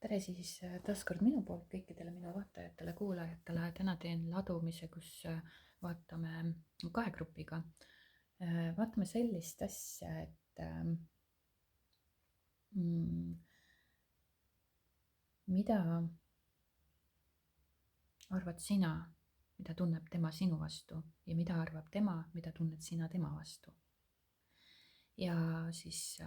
tere siis taaskord minu poolt kõikidele minu vaatajatele, kuulajatele. Täna teen ladumise, kus vaatame kahe grupiga. Vaatame sellist asja, et mida arvad sina, mida tunneb tema sinu vastu ja mida arvab tema, mida tunned sina tema vastu. Ja siis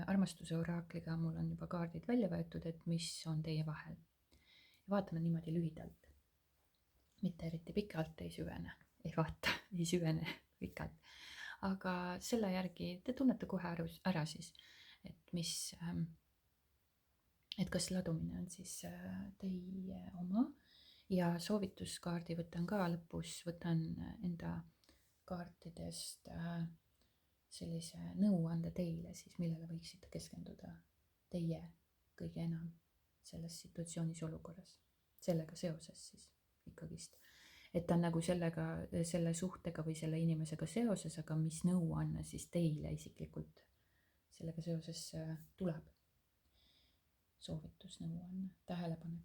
armastuse oraakliga mul on juba kaardid välja võetud, et mis on teie vahel. Vaatame niimoodi lühidalt, mitte eriti pikalt, ei süvene, ei vaata, ei süvene pikalt. Aga selle järgi te tunnete kohe ära siis, et et kas ladumine on siis teie oma. Ja soovituskaardi võtan ka lõpus, võtan enda kaartidest sellise nõuande teile siis, millele võiksite keskenduda teie kõige enam selles situatsioonis olukorras, sellega seoses siis ikkagist. Et ta on nagu selle suhtega või selle inimesega seoses, aga mis nõuanne siis teile isiklikult sellega seoses tuleb. Soovitusnõuanne, tähelepanek.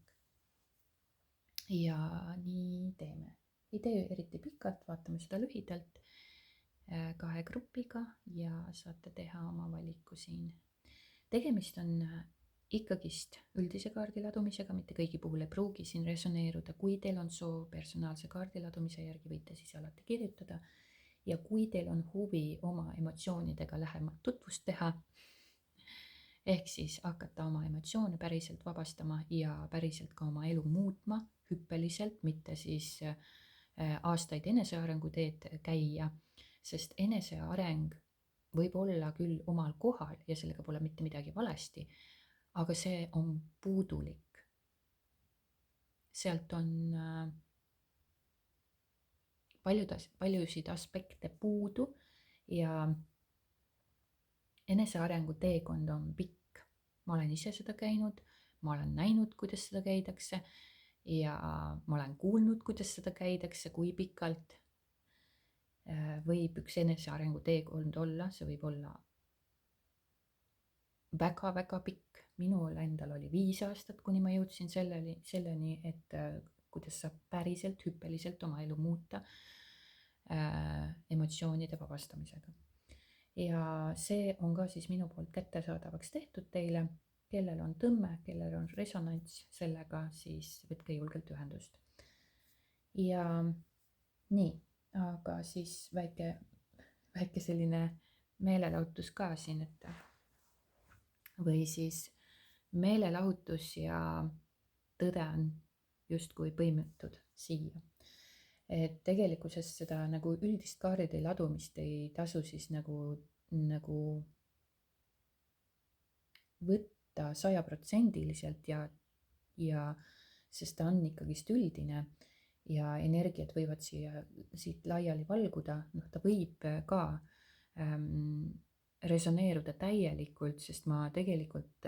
Ja nii teeme. Ei tee eriti pikalt, vaatame seda lühidalt kahe grupiga ja saate teha oma valiku siin. Tegemist on ikkagist üldise kaardi ladumisega, mitte kõigi puhul ei pruugi siin resoneeruda. Kui teil on soov personaalse kaardi ladumise järgi, võite siis alati kirjutada. Ja kui teil on huvi oma emotsioonidega lähemalt tutvust teha, ehk siis hakata oma emotsioone päriselt vabastama ja päriselt ka oma elu muutma hüppeliselt, mitte siis aastaid enesearengu teed käia, sest eneseareng võib olla küll omal kohal ja sellega pole mitte midagi valesti, aga see on puudulik. Sealt on paljusid aspekte puudu ja enesearengu teekond on pikk. Ma olen ise seda käinud, ma olen näinud, kuidas seda käidakse ja ma olen kuulnud, kuidas seda käidakse, kui pikalt võib üks enesearengu teekond olla. See võib olla väga-väga pikk. Minul endal oli 5 aastat, kuni ma jõudsin selleni, et kuidas saab päriselt hüppeliselt oma elu muuta emotsioonide vabastamisega. Ja see on ka siis minu poolt kättesaadavaks tehtud teile. Kellel on tõmme, kellel on resonants sellega, siis võtke julgelt ühendust. Ja nii, aga siis väike selline meelelahutus ka siin, et või siis meelelahutus ja tõde on justkui põimitud siia. Et tegelikkuses seda nagu üldist kaardide ladumist ei tasu siis nagu võtta 100% ja sest ta on ikkagist üldine ja energiat võivad siit laiali valguda. Ta võib ka resoneeruda täielikult, sest ma tegelikult,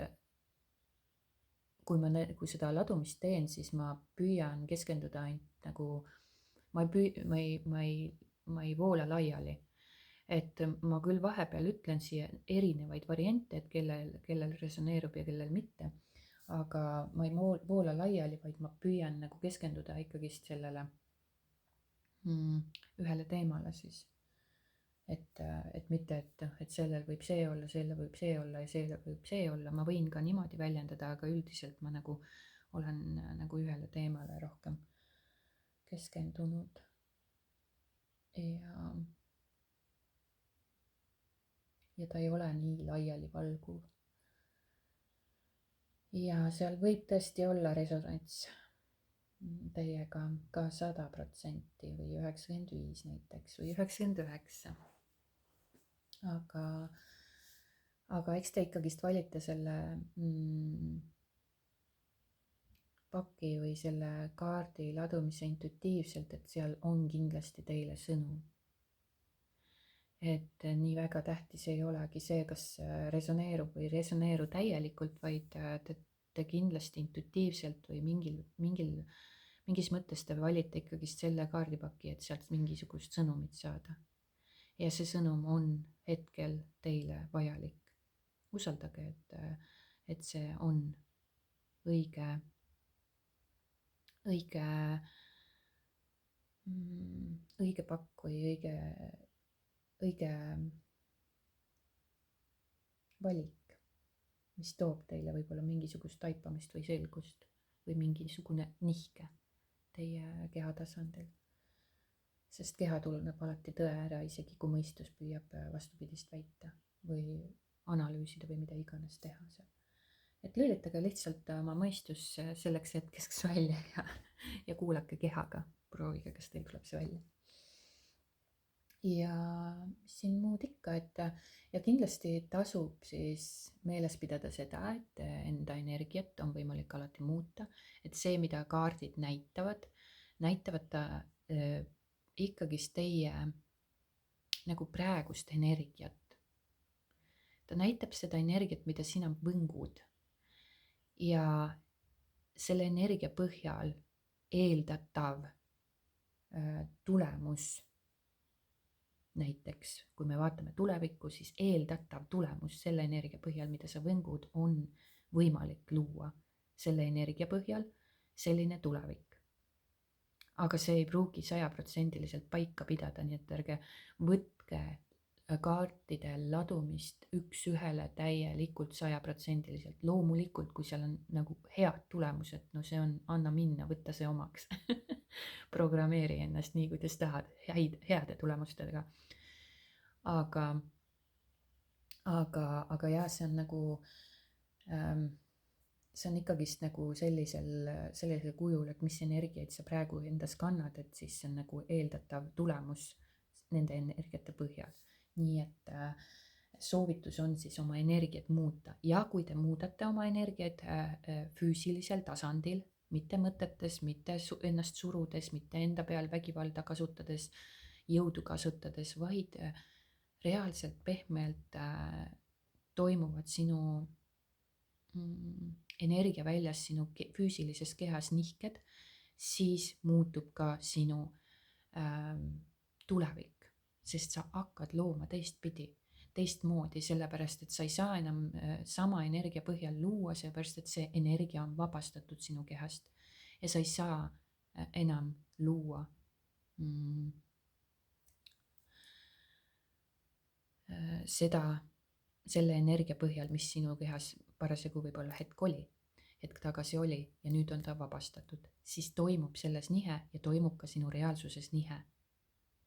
kui seda ladumist teen, siis ma püüan keskenduda ainult nagu, ma ei voola laiali. Et ma küll vahepeal ütlen siia erinevaid variante, et kellel resoneerub ja kellel mitte, aga ma ei voola laiali, vaid ma püüan nagu keskenduda ikkagist sellele ühele teemale siis. Et mitte, et sellel võib see olla, sellel võib see olla ja sellel võib see olla. Ma võin ka niimoodi väljendada, aga üldiselt ma nagu olen nagu ühele teemale rohkem keskendunud. Ja ta ei ole nii laiali valguv. Ja seal võib tõesti olla resonants teiega ka 100% või 95% näiteks või 99%. Aga eks te ikkagist valite selle paki või selle kaardi ladumise intuitiivselt, et seal on kindlasti teile sõnum. Et nii väga tähtis ei olegi see, kas resoneerub või ei resoneeru täielikult, vaid te kindlasti intuitiivselt või mingis mõttes te valite ikkagist selle kaardipaki, et sealt mingisugust sõnumit saada. Ja see sõnum on hetkel teile vajalik. Usaldage, et see on õige, õige, õige pakk või õige valik, mis toob teile võib-olla mingisugust taipamist või selgust või mingisugune nihke teie keha tasandil. Sest keha tunneb alati tõe ära, isegi kui mõistus püüab vastupidist väita või analüüsida või mida iganes teha seal. Et lülitage lihtsalt oma mõistus selleks hetkeks välja ja kuulake kehaga, proovige, kas teil tuleb see välja. Ja siin muud ikka, et ja kindlasti tasub siis meeles pidada seda, et enda energiat on võimalik alati muuta, et see, mida kaardid näitavad ta ikkagist teie nagu praegust energiat. Ta näitab seda energiat, mida sina võngud. Ja selle energia põhjal eeldatav tulemus, näiteks kui me vaatame tulevikku, siis eeldatav tulemus selle energia põhjal, mida sa võngud, on võimalik luua selle energia põhjal selline tulevik. Aga see ei pruugi 100% paika pidada, nii et ärge võtke kaartide ladumist üks ühele täielikult 100%. Loomulikult, kui seal on nagu head tulemused, no see on, anna minna, võtta see omaks. Programmeeri ennast nii, kuidas tahad, heade tulemustega. Aga jah, see on nagu see on ikkagist nagu sellisel kujul, et mis energiaid sa praegu endas kannad, et siis see on nagu eeldatav tulemus nende energiate põhjal. Nii et soovitus on siis oma energiat muuta ja kui te muudate oma energiaid füüsilisel tasandil, mitte mõtetes, mitte ennast surudes, mitte enda peal vägivalda kasutades, jõudu kasutades, vaid reaalselt pehmelt toimuvad sinu energia väljas sinu füüsilises kehas nihked, siis muutub ka sinu tulevik, sest sa hakkad looma teistmoodi, sellepärast et sa ei saa enam sama energia põhjal luua, sellepärast et see energia on vabastatud sinu kehast ja sa ei saa enam luua selle energia põhjal, mis sinu kehas parasjagu võib-olla hetk tagasi oli ja nüüd on ta vabastatud, siis toimub selles nihe ja toimub ka sinu reaalsuses nihe.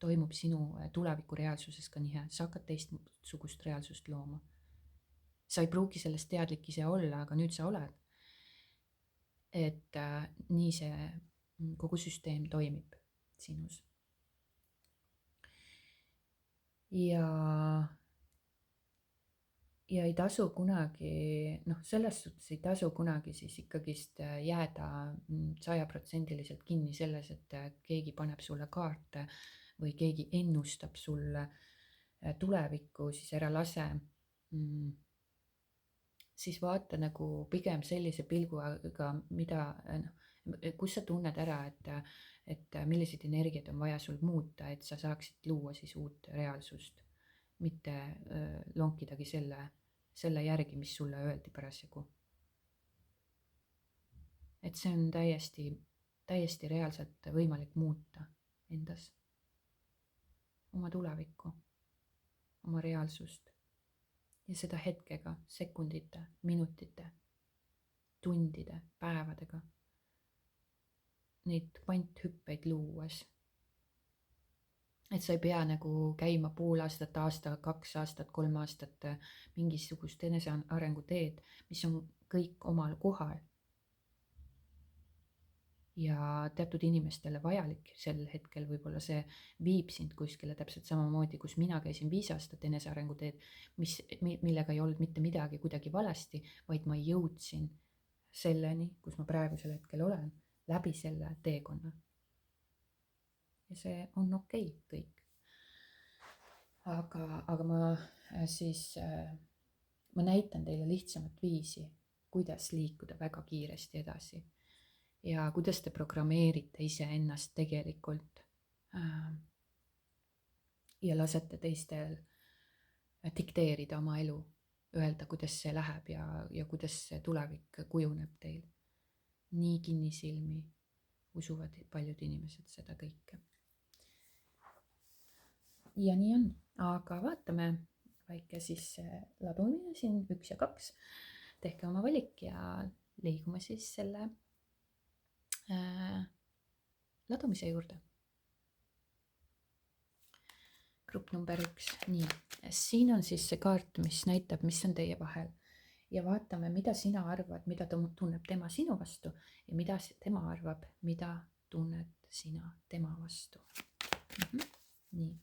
Toimub sinu tuleviku reaalsuses ka nihe, sa hakkad teistsugust reaalsust looma. Sa ei pruugi sellest teadlik ise olla, aga nüüd sa oled. Et nii see kogu süsteem toimib sinus. Ja ei tasu kunagi, selles suhtes ei tasu kunagi siis ikkagist jääda 100% kinni selles, et keegi paneb sulle kaarte või keegi ennustab sulle tulevikku, siis ära lase. Siis vaata nagu pigem sellise pilguga, kus sa tunned ära, et milliseid energiaid on vaja sul muuta, et sa saaksid luua siis uut reaalsust, mitte lonkidagi selle järgi, mis sulle öeldi parasjagu. Et see on täiesti reaalselt võimalik muuta endas oma tulevikku, oma reaalsust ja seda hetkega, sekundite, minutite, tundide, päevadega, neid kvanthüppeid luues. Et sa ei pea nagu käima pool aastat, aasta, 2 aastat, 3 aastat mingisugust enesearengu teed, mis on kõik omal kohal. Ja teatud inimestele vajalik sel hetkel võib-olla see viib sind kuskile täpselt samamoodi, kus mina käisin 5 aastat enesearengu teed, millega ei olnud mitte midagi kuidagi valesti, vaid ma jõudsin selleni, kus ma praegusel hetkel olen, läbi selle teekonna. Ja see on okei kõik. Aga ma näitan teile lihtsamat viisi, kuidas liikuda väga kiiresti edasi ja kuidas te programmeerite iseennast tegelikult ja lasete teistel dikteerida oma elu, öelda, kuidas see läheb ja kuidas see tulevik kujuneb teil. nii kinnisilmi usuvad paljud inimesed seda kõike. ja nii on, aga vaatame, väike siis ladumine siin 1 ja 2. tehke oma valik ja liigume siis selle ladumise juurde. grupp number 1, nii, siin on siis see kaart, mis näitab, mis on teie vahel ja vaatame, mida sina arvad, mida tunneb tema sinu vastu ja mida tema arvab, mida tunned sina tema vastu. Nii. Nii.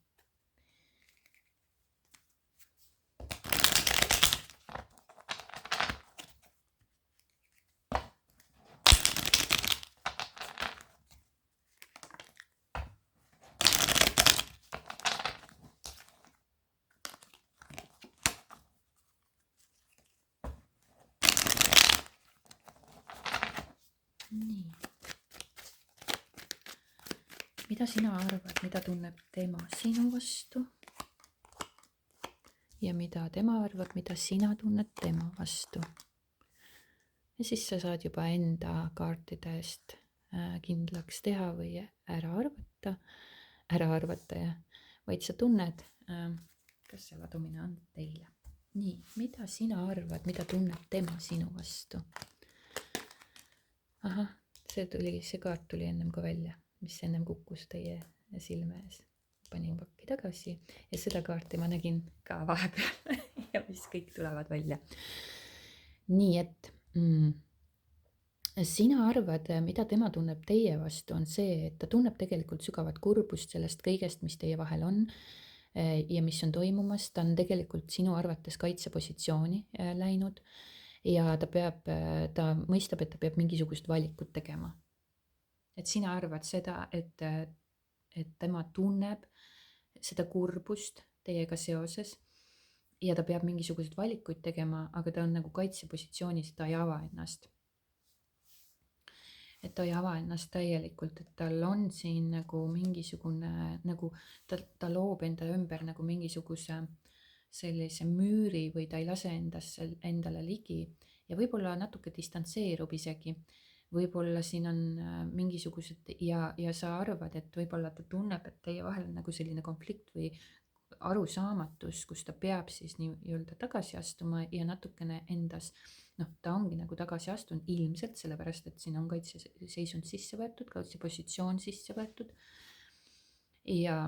Mida sina arvad, mida tunneb tema sinu vastu ja mida tema arvab, mida sina tunned tema vastu. Ja siis sa saad juba enda kaartidest kindlaks teha või ära arvata ja vaid sa tunned, kas see ladumine on teile. Nii, mida sina arvad, mida tunneb tema sinu vastu? Ahah, see kaart tuli ennem ka välja, mis ennem kukkus teie silme ees. Panin pakki tagasi ja seda kaarti ma nägin ka vahepeal ja mis kõik tulevad välja. Nii et sina arvad, mida tema tunneb teie vastu, on see, et ta tunneb tegelikult sügavat kurbust sellest kõigest, mis teie vahel on ja mis on toimumas. Ta on tegelikult sinu arvates kaitsepositsiooni läinud ja ta mõistab, et ta peab mingisugust valikut tegema. Et sina arvad seda, et tema tunneb seda kurbust teiega seoses ja ta peab mingisuguseid valikuid tegema, aga ta on nagu kaitsepositsioonis, ta ei ava ennast. Et ta ei ava ennast täielikult, et tal on siin nagu mingisugune, nagu ta loob enda ümber nagu mingisuguse sellise müüri või ta ei lase endale ligi ja võib-olla natuke distantseerub isegi. Võib-olla siin on mingisugused ja sa arvad, et võib-olla ta tunneb, et teie vahel on nagu selline konflikt või arusaamatus, kus ta peab siis nii-öelda tagasi astuma ja natukene endas, ta ongi nagu tagasi astunud ilmselt sellepärast, et siin on kaitseseisund sisse võetud, kaitsepositsioon sisse võetud ja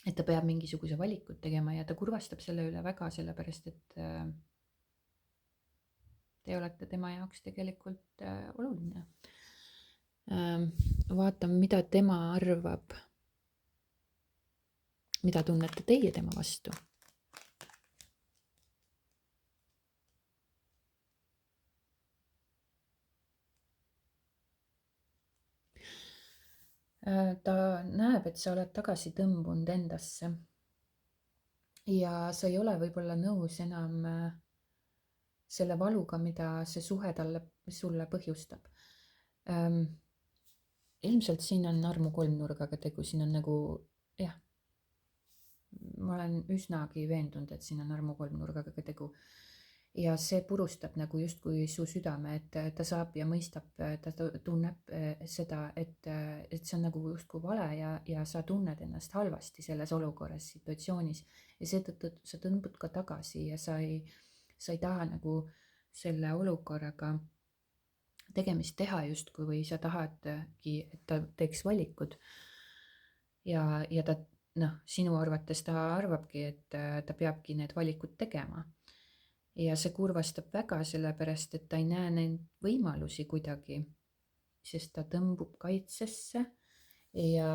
et ta peab mingisuguse valikut tegema ja ta kurvastab selle üle väga, sellepärast et te olete tema jaoks tegelikult oluline. Vaatame, mida tema arvab, mida tunnete teie tema vastu. Ta näeb, et sa oled tagasi tõmbunud endasse ja sa ei ole võib-olla nõus enam selle valuga, mida see suhe sulle põhjustab. Ilmselt siin on armu kolmnurgaga tegu, siin on nagu, jah, ma olen üsnagi veendunud, et siin on armu kolmnurgaga tegu. Ja see purustab nagu justkui su südame, et ta saab ja mõistab, ta tunneb seda, et see on nagu justkui vale ja sa tunned ennast halvasti selles olukorras, situatsioonis ja seetõttu sa tõmbud ka tagasi ja sa ei taha nagu selle olukorraga tegemist teha justkui või sa tahadki, et ta teeks valikud ja ta sinu arvates ta arvabki, et ta peabki need valikud tegema. Ja see kurvastab väga sellepärast, et ta ei näe neid võimalusi kuidagi, sest ta tõmbub kaitsesse ja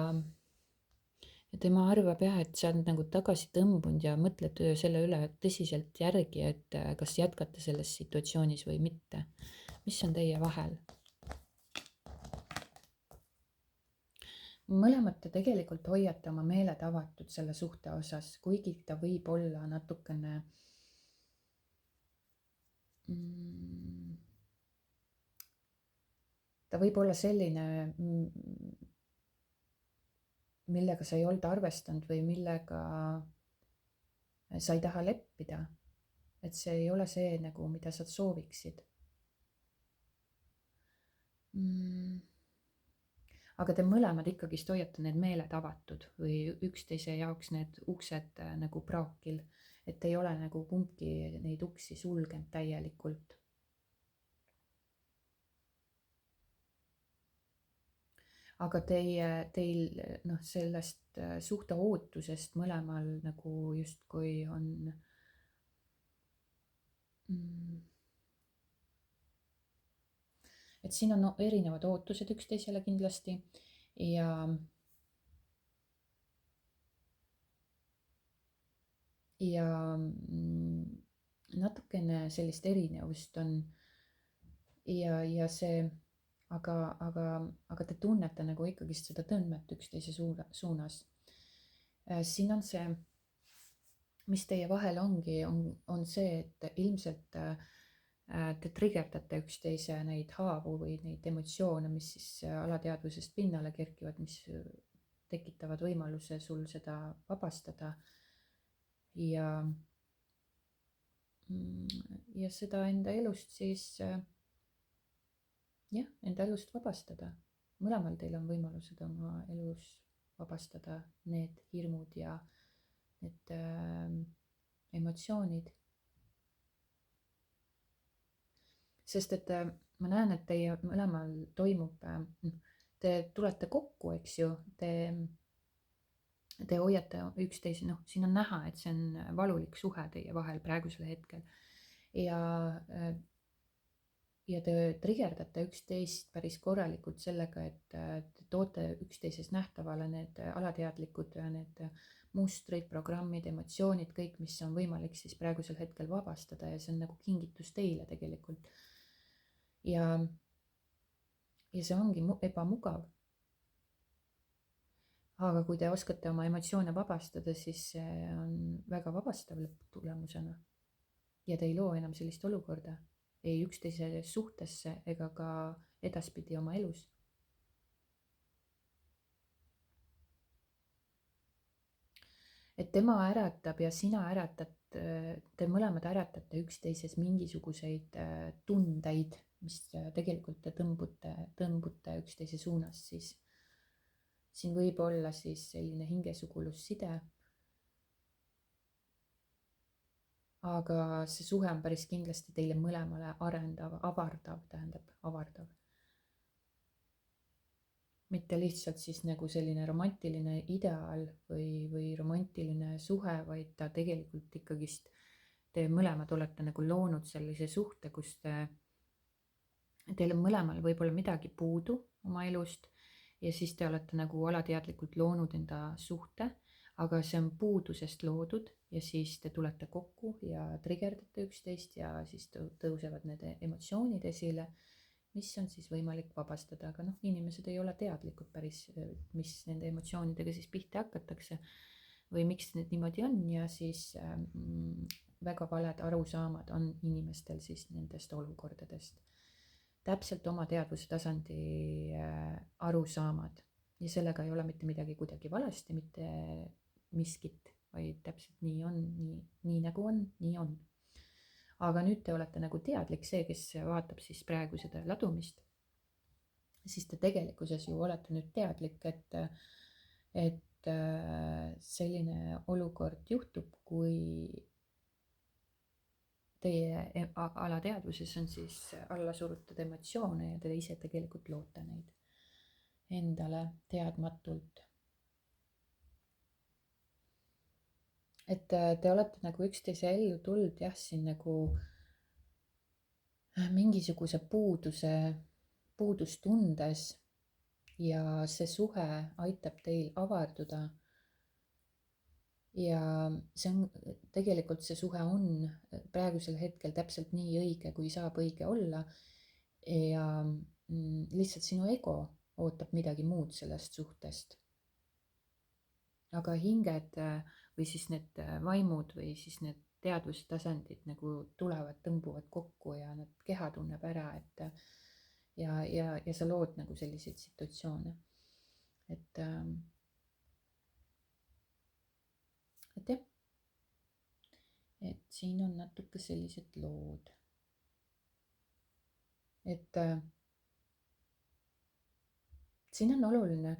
tema arvab jah, et sa oled nagu tagasi tõmbunud ja mõtled selle üle tõsiselt järgi, et kas jätkata selles situatsioonis või mitte. Mis on teie vahel? Mõlemad te tegelikult hoiate oma meeled avatud selle suhte osas, kuigi ta võib olla natukene ta võib olla selline, millega sa ei olnud arvestanud või millega sa ei taha leppida. Et see ei ole see nagu, mida sa sooviksid. mm, aga te mõlemad ikkagist hoiate need meeled avatud või üksteise jaoks need uksed nagu praakil, et ei ole nagu kumbki neid uksi sulgenud täielikult. aga teil noh, sellest suhte ootusest mõlemal nagu justkui on et siin on erinevad ootused üksteisele kindlasti ja natukene sellist erinevust on ja see, aga te tunnete nagu ikkagist seda tundmet üksteise suunas. siin on see, mis teie vahel ongi, on see, et ilmselt te trigerdate üksteise neid haavu või neid emotsioone, mis siis alateadvusest pinnale kerkivad, mis tekitavad võimaluse sul seda vabastada ja seda enda elust siis jah, enda elust vabastada. mõlemal teil on võimalused oma elus vabastada need hirmud ja need emotsioonid. sest et ma näen, et teie mõlemal toimub, te tulete kokku, eks ju, te hoiate üksteise, noh, siin on näha, et see on valulik suhe teie vahel praegusel hetkel ja te trigerdate üksteist päris korralikult sellega, et te toote üksteises nähtavale need alateadlikud, need mustrid, programmid, emotsioonid, kõik, mis on võimalik siis praegusel hetkel vabastada ja see on nagu kingitus teile tegelikult. ja see ongi ebamugav. aga kui te oskate oma emotsioone vabastada, siis see on väga vabastav lõpptulemusena. ja te ei loo enam sellist olukorda ei üksteise suhtesse ega ka edaspidi oma elus. et tema äratab ja sina äratad, te mõlemad äratate üksteises mingisuguseid tundeid, mis tegelikult te tõmbute üksteise suunas, siis siin võib olla siis selline hingesugulusside. aga see suhe on päris kindlasti teile mõlemale avardav. mitte lihtsalt siis nagu selline romantiline ideaal või romantiline suhe, vaid ta tegelikult ikkagist, te mõlemad olete nagu loonud sellise suhte, kus teil on mõlemal võib-olla midagi puudu oma elust ja siis te olete nagu alateadlikult loonud enda suhte, aga see on puudusest loodud ja siis te tulete kokku ja trigerdate üksteist ja siis tõusevad need emotsioonid esile, mis on siis võimalik vabastada, aga noh, inimesed ei ole teadlikud päris, mis nende emotsioonidega siis pihta hakatakse või miks need niimoodi on ja siis väga valed arusaamad on inimestel siis nendest olukordadest. täpselt oma teadvuse tasandi arusaamad ja sellega ei ole mitte midagi kuidagi valesti, mitte miskit, vaid täpselt nii on, nii nagu on, nii on. aga nüüd te olete nagu teadlik, see, kes vaatab siis praegu seda ladumist, siis te tegelikkuses ju olete nüüd teadlik, et selline olukord juhtub, kui teie alateadvuses on siis alla surutud emotsioone ja te ise tegelikult loote neid endale teadmatult. et te olete nagu üksteise ellu tulnud jah, siin nagu mingisuguse puudust tundes ja see suhe aitab teil avarduda. ja see on tegelikult, see suhe on praegusel hetkel täpselt nii õige, kui saab õige olla. ja lihtsalt sinu ego ootab midagi muud sellest suhtest. aga hinged või siis need vaimud või siis need teadvustasandid nagu tulevad, tõmbuvad kokku ja nad keha tunneb ära, et ja sa lood nagu selliseid situatsioone. et jah, et siin on natuke sellised lood, et siin on oluline,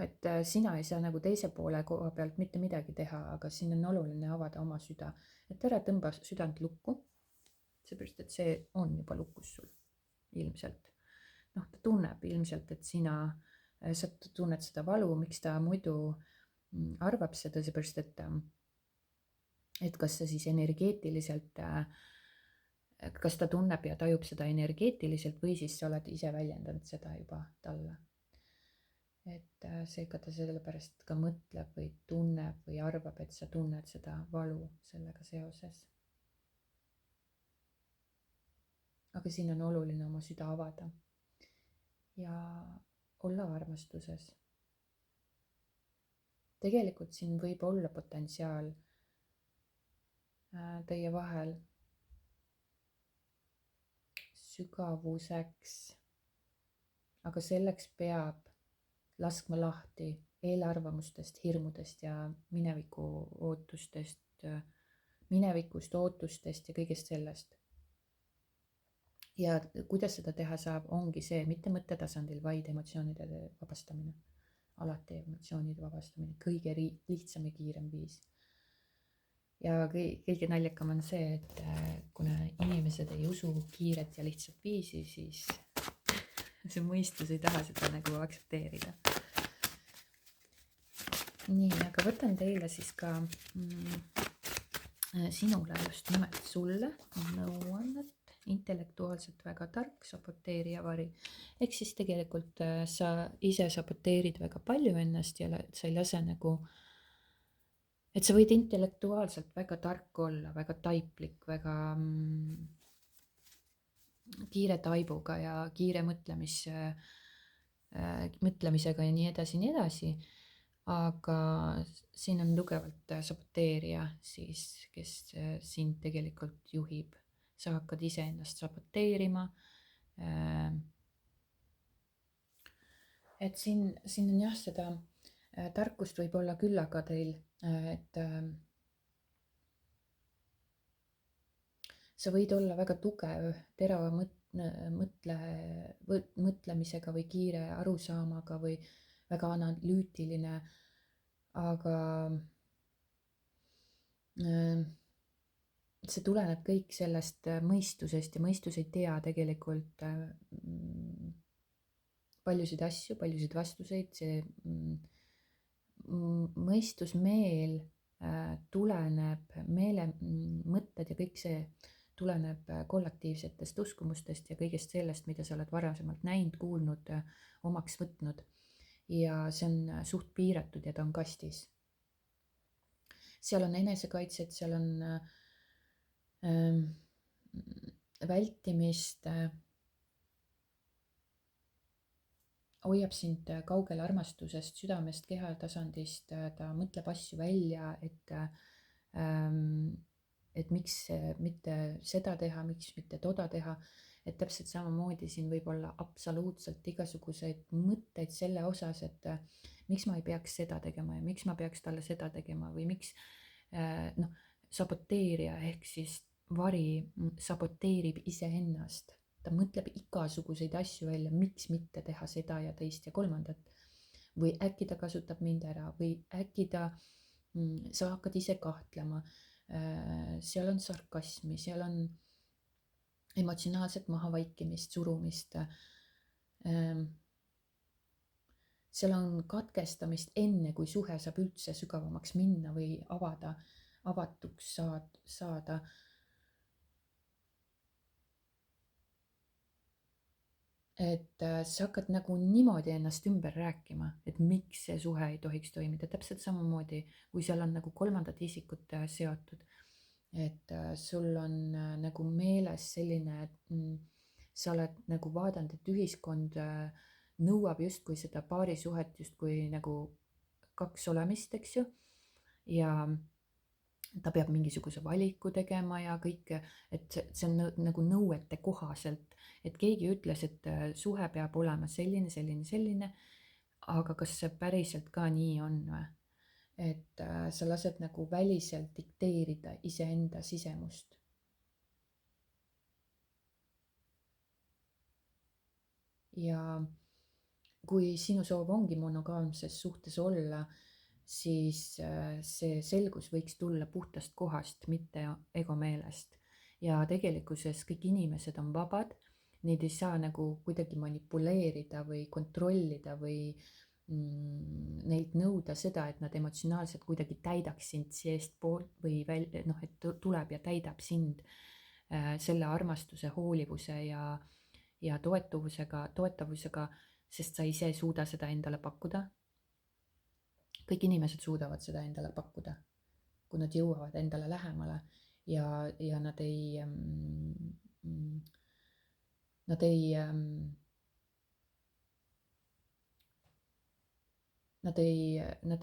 et sina ei saa nagu teise poole koha pealt mitte midagi teha, aga siin on oluline avada oma süda, et ära tõmba südant lukku, seepärast et see on juba lukus sul ilmselt. Ta tunneb ilmselt, et sa tunned seda valu, miks ta muidu arvab seda, seepärast et kas sa siis energeetiliselt, kas ta tunneb ja tajub seda energeetiliselt või siis sa oled ise väljendanud seda juba talle. Et seega ta sellepärast ka mõtleb või tunneb või arvab, et sa tunned seda valu sellega seoses. Aga siin on oluline oma süda avada ja olla armastuses. Tegelikult siin võib olla potentsiaal teie vahel sügavuseks, aga selleks peab laskma lahti eelarvamustest, hirmudest ja minevikust ootustest ja kõigest sellest. Ja kuidas seda teha saab, ongi see mitte mõttetasandil, vaid emotsioonide vabastamine. Alati emotsioonide vabastamine, kõige lihtsam ja kiirem viis. Ja kõige naljakam on see, et kuna inimesed ei usu kiiret ja lihtsat viisi, siis see mõistus ei taha seda nagu aktsepteerida. Nii, aga võtan teile siis ka sinule, just nimelt sulle nõuannet. Intellektuaalselt väga tark, saboteerija vari. Ehk siis tegelikult sa ise saboteerid väga palju ennast ja sa ei lase nagu, et sa võid intellektuaalselt väga tark olla, väga taiplik, väga kiire taibuga ja kiire mõtlemisega ja nii edasi. Aga siin on tugevalt saboteerija siis, kes sind tegelikult juhib. Sa hakkad iseennast saboteerima. Et siin on jah, seda tarkust võib olla küll, aga teil, et sa võid olla väga tugev, terava mõtlemisega või kiire arusaamaga või väga analüütiline, aga see tuleneb kõik sellest mõistusest ja mõistus ei tea tegelikult paljusid asju, paljusid vastuseid. See mõistusmeel tuleneb, mõtted ja kõik see tuleneb kollektiivsetest uskumustest ja kõigest sellest, mida sa oled varasemalt näinud, kuulnud, omaks võtnud. Ja see on suht piiratud ja ta on kastis. Seal on enesekaitset, seal on vältimist, hoiab sind kaugel armastusest, südamest, kehatasandist, ta mõtleb asju välja, et miks mitte seda teha, miks mitte toda teha, et täpselt samamoodi siin võib olla absoluutselt igasuguseid mõtteid selle osas, et miks ma ei peaks seda tegema ja miks ma peaks talle seda tegema või miks saboteerija ehk siis vari saboteerib iseennast. Ta mõtleb igasuguseid asju välja, miks mitte teha seda ja teist ja kolmandat. Või äkki ta kasutab mind ära või äkki sa hakkad ise kahtlema. Seal on sarkasmi, seal on emotsionaalset mahavaikimist, surumist. Seal on katkestamist enne, kui suhe saab üldse sügavamaks minna või avatuks saada. Et sa hakkad nagu niimoodi ennast ümber rääkima, et miks see suhe ei tohiks toimida. Täpselt samamoodi, kui seal on nagu kolmandad isikud seotud, et sul on nagu meeles selline, et sa oled nagu vaadanud, et ühiskond nõuab justkui seda paarisuhet justkui nagu kaks olemist, eks ju, ja ta peab mingisuguse valiku tegema ja kõik, et see on nagu nõuete kohaselt, et keegi ütles, et suhe peab olema selline, aga kas see päriselt ka nii on või? Et sa lased nagu väliselt dikteerida iseenda sisemust. Ja kui sinu soov ongi monogaamses suhtes olla, siis see selgus võiks tulla puhtast kohast, mitte egomeelest. Ja tegelikkuses kõik inimesed on vabad, neid ei saa nagu kuidagi manipuleerida või kontrollida või neilt nõuda seda, et nad emotsionaalselt kuidagi täidaks sind seestpoolt või noh, et tuleb ja täidab sind selle armastuse, hoolivuse ja toetavusega, sest sa ise ei suuda seda endale pakkuda. Kõik inimesed suudavad seda endale pakkuda, kui nad jõuavad endale lähemale ja nad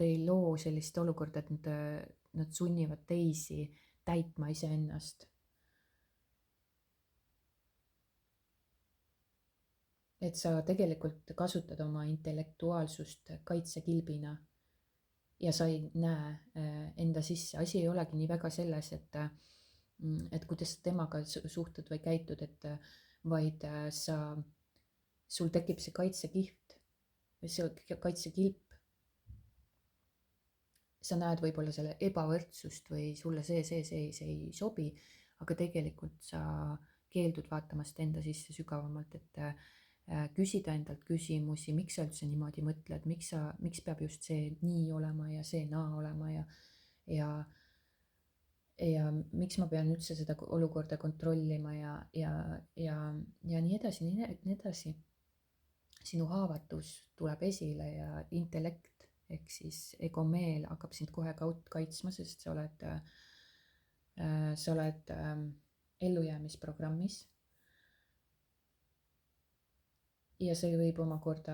ei loo sellist olukorda, et nad sunnivad teisi täitma iseennast. Et sa tegelikult kasutad oma intellektuaalsust kaitsekilbina ja sa ei näe enda sisse. Asi ei olegi nii väga selles, et kuidas sa temaga suhtud või käitud, vaid sul tekib see kaitsekiht või see kaitsekilp. Sa näed võib-olla selle ebavõrdsust või sulle see ei sobi, aga tegelikult sa keeldud vaatamast enda sisse sügavamalt, et küsida endalt küsimusi, miks sa üldse niimoodi mõtled, miks peab just see nii olema ja see naa olema ja miks ma pean üldse seda olukorda kontrollima ja nii edasi, nii edasi. Sinu haavatus tuleb esile ja intellekt ehk siis egomeel hakkab sind kohe kaitsma, sest sa oled ellujäämisprogrammis. Ja see võib omakorda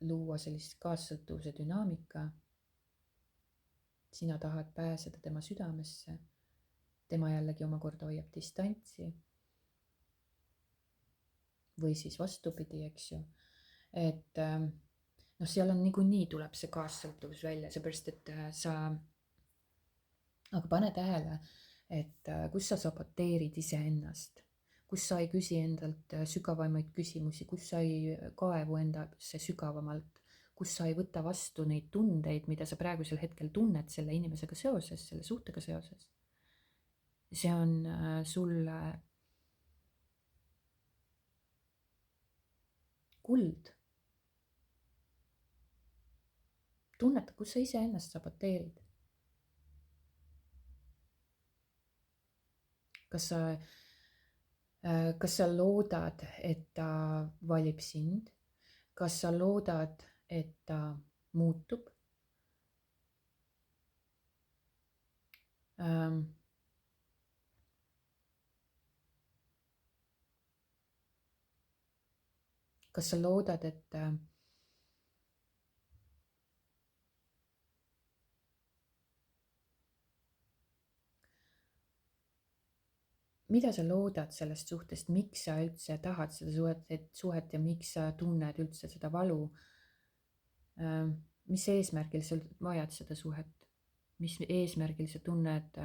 luua sellist kaassõltuvuse dünaamika. Sina tahad pääseda tema südamesse, tema jällegi omakorda hoiab distantsi. Või siis vastupidi, eks ju. Et seal on niikuinii tuleb see kaassõltuvus välja, seepärast et aga pane tähele, et kus sa saboteerid iseennast. Kus sa ei küsi endalt sügavamaid küsimusi, kus sa ei kaevu endasse sügavamalt, kus sa ei võta vastu neid tundeid, mida sa praegusel hetkel tunned selle inimesega seoses, selle suhtega seoses. See on sulle kuld. Tunneta, kus sa iseennast saboteerid. Kas sa loodad, et ta valib sind? Kas sa loodad, et ta muutub? Kas sa loodad, et mida sa loodad sellest suhtest, miks sa üldse tahad seda suhet ja miks sa tunned üldse seda valu? Mis eesmärgil sa vajad seda suhet? Mis eesmärgil sa tunned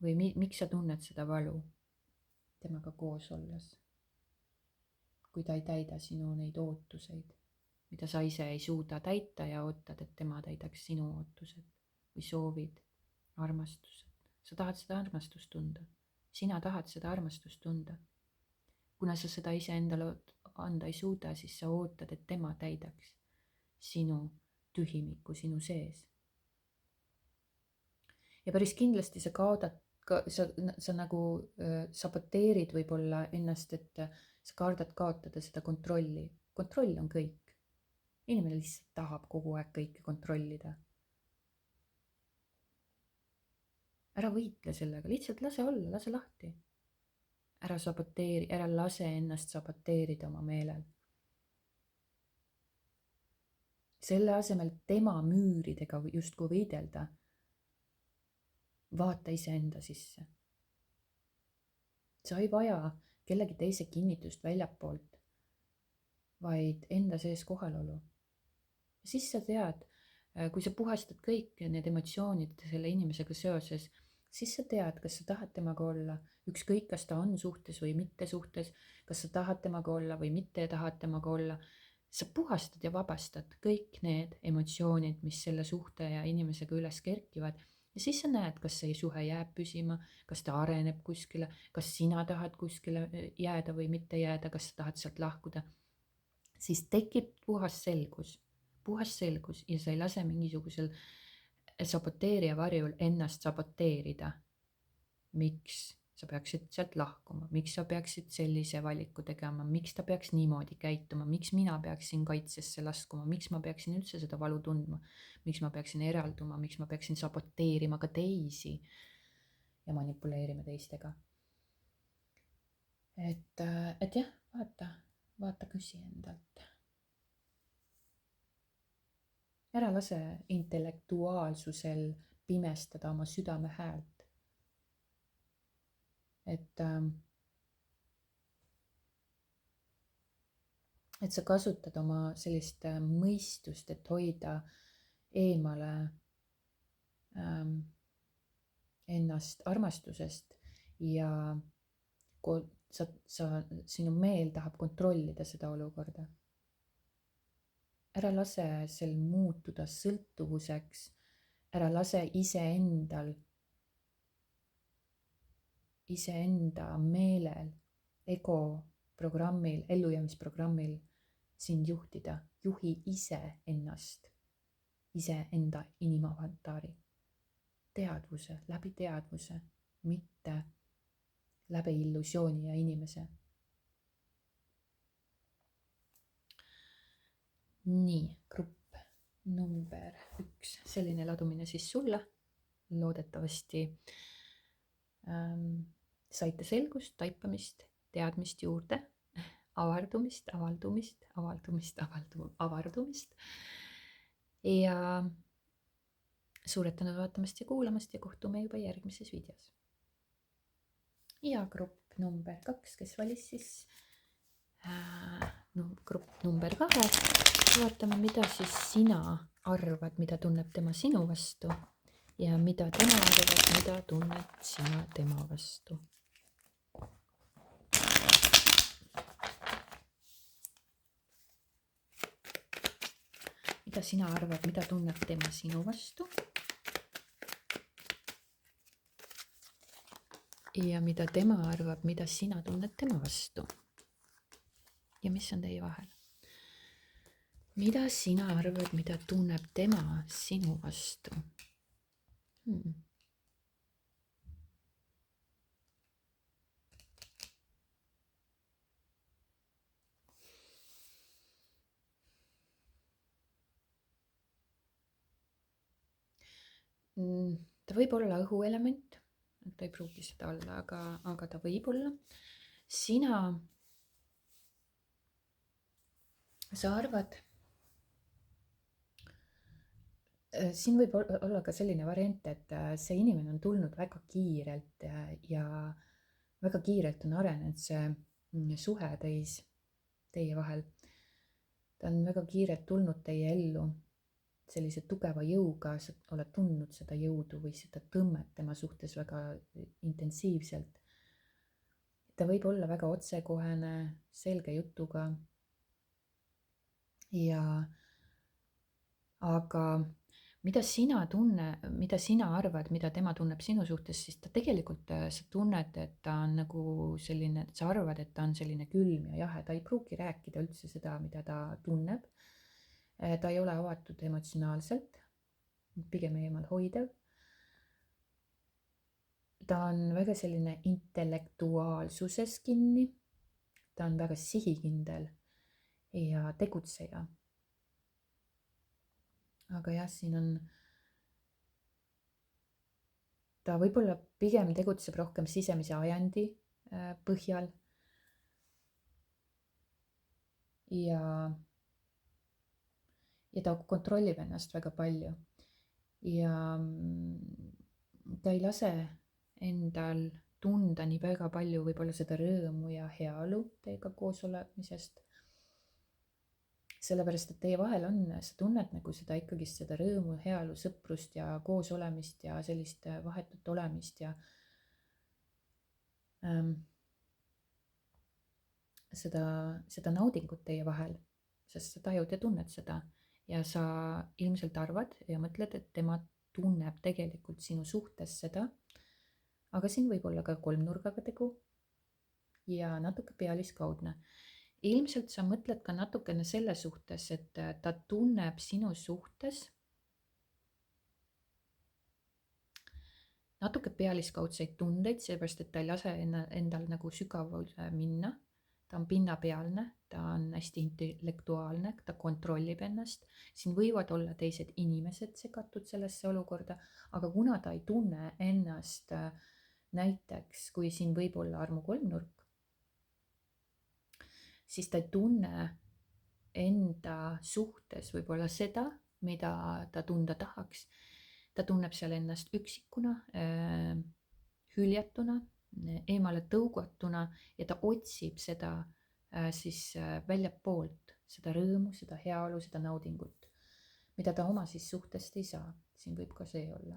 või miks sa tunned seda valu temaga koos olles? Kui ta ei täida sinu neid ootuseid, mida sa ise ei suuda täita ja ootad, et tema täidaks sinu ootused või soovid, armastused. Sa tahad seda armastust tunda. Sina tahad seda armastust tunda. Kuna sa seda iseendale anda ei suuda, siis sa ootad, et tema täidaks sinu tühimikku sinu sees. Ja päris kindlasti sa kaodad, sa nagu saboteerid võib-olla ennast, et sa kardad kaotada seda kontrolli. Kontroll on kõik. Inimene lihtsalt tahab kogu aeg kõike kontrollida. Ära võitle sellega, lihtsalt lase olla, lase lahti. Ära saboteeri, ära lase ennast saboteerida oma meelel. Selle asemel tema müüridega justkui võidelda, vaata iseenda sisse. Sa ei vaja kellegi teise kinnitust väljapoolt, vaid enda sees kohalolu. Siis sa tead, kui sa puhastad kõik need emotsioonid selle inimesega seoses, siis sa tead, kas sa tahad temaga olla, ükskõik kas ta on suhtes või mitte suhtes, kas sa tahad temaga olla või mitte tahad temaga olla. sa puhastad ja vabastad kõik need emotsioonid, mis selle suhte ja inimesega üles kerkivad. Ja siis sa näed, kas see suhe jääb püsima, kas ta areneb kuskile, kas sina tahad kuskile jääda või mitte jääda, kas sa tahad sealt lahkuda. Siis tekib puhas selgus ja sa ei lase mingisugusel saboteerija varjul ennast saboteerida. Miks sa peaksid sealt lahkuma, miks sa peaksid sellise valiku tegema, miks ta peaks niimoodi käituma, miks mina peaksin kaitsesse laskuma, miks ma peaksin üldse seda valu tundma, miks ma peaksin eralduma, miks ma peaksin saboteerima ka teisi ja manipuleerima teistega. Et jah, vaata, küsi endalt. Ära lase intellektuaalsusel pimestada oma südame häält. Et sa kasutad oma sellist mõistust, et hoida eemale ennast armastusest ja sinu meel tahab kontrollida seda olukorda. Ära lase sel muutuda sõltuvuseks, ära lase iseenda meelel, ego programmil, ellujäämisprogrammil sind juhtida. Juhi iseennast, iseenda inimavataari. Läbi teadvuse, mitte läbi illusiooni ja inimese. Nii, grupp number 1, selline ladumine siis sulle. Loodetavasti saite selgust, taipamist, teadmist juurde, avardumist. Ja suured tänud vaatamast ja kuulamast ja kohtume juba järgmises videos. Ja grupp number 2, kes valis siis grupp number 2. Vaatame, mida siis sina arvad, mida tunneb tema sinu vastu ja mida tema arvab, mida tunned sina tema vastu. Mida sina arvad, mida tunneb tema sinu vastu? Ja mida tema arvab, mida sina tunned tema vastu? Ja mis on teie vahel? Mida sina arvad, mida tunneb tema sinu vastu? Ta võib olla õhuelement, ta ei pruugi seda olla, aga ta võib olla. Sa arvad, siin võib olla ka selline variant, et see inimene on tulnud väga kiirelt ja väga kiirelt on arenenud see suhe teie vahel. Ta on väga kiirelt tulnud teie ellu sellise tugeva jõuga, sa oled tundnud seda jõudu või seda tõmmet tema suhtes väga intensiivselt. Ta võib olla väga otsekohene, selge jutuga. Aga mida sina arvad, mida tema tunneb sinu suhtes, siis ta tegelikult, sa tunned, et ta on nagu selline, sa arvad, et ta on selline külm ja jahe, ta ei pruugi rääkida üldse seda, mida ta tunneb. Ta ei ole avatud emotsionaalselt, pigem eemal hoidev. Ta on väga selline intellektuaalsuses kinni, ta on väga sihikindel ja tegutseja. Aga jah, siin on, ta võib-olla pigem tegutseb rohkem sisemise ajandi põhjal ja ta kontrollib ennast väga palju ja ta ei lase endal tunda nii väga palju võib-olla seda rõõmu ja heaolu teiega koos olemisest. Sellepärast, et teie vahel on, sa tunned nagu seda ikkagi seda rõõmu, heaolu, sõprust ja koos olemist ja sellist vahetut olemist ja seda naudingut teie vahel. sest sa tajud ja tunned seda ja sa ilmselt arvad ja mõtled, et tema tunneb tegelikult sinu suhtes seda, aga siin võib olla ka kolmnurgaga tegu ja natuke pealiskaudne. Ilmselt sa mõtled ka natukene selle suhtes, et ta tunneb sinu suhtes natuke pealiskaudseid tundeid, seepärast et ta ei lase endal nagu sügavale minna. Ta on pinnapealne, ta on hästi intellektuaalne, ta kontrollib ennast. Siin võivad olla teised inimesed segatud sellesse olukorda, aga kuna ta ei tunne ennast näiteks, kui siin võib olla armu kolmnurk, siis ta ei tunne enda suhtes võib-olla seda, mida ta tunda tahaks. Ta tunneb seal ennast üksikuna, hüljatuna, eemale tõugatuna ja ta otsib seda siis väljapoolt, seda rõõmu, seda heaolu, seda naudingut, mida ta oma siis suhtest ei saa. Siin võib ka see olla.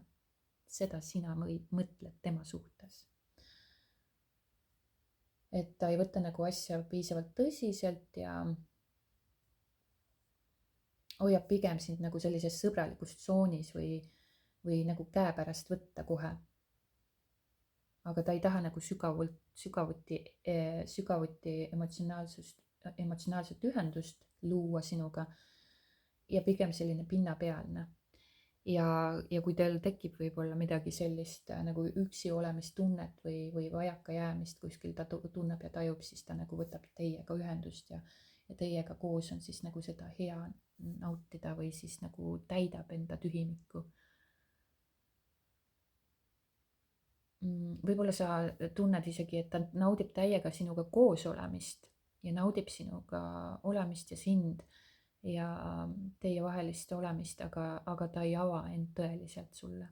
Seda sina mõtled tema suhtes. Et ta ei võta nagu asja piisavalt tõsiselt ja hoiab pigem sind nagu sellises sõbralikus tsoonis või nagu käepärast võtta kohe. Aga ta ei taha nagu sügavuti emotsionaalset ühendust luua sinuga ja pigem selline pinnapealne. Ja kui teil tekib võib-olla midagi sellist nagu üksi olemistunnet või vajaka jäämist kuskil ta tunneb ja tajub, siis ta nagu võtab teiega ühendust ja teiega koos on siis nagu seda hea nautida või siis nagu täidab enda tühimikku. Võib-olla sa tunned isegi, et ta naudib täiega sinuga koos olemist ja naudib sinuga olemist ja sind ja teie vahelist olemist, aga ta ei ava end tõeliselt sulle.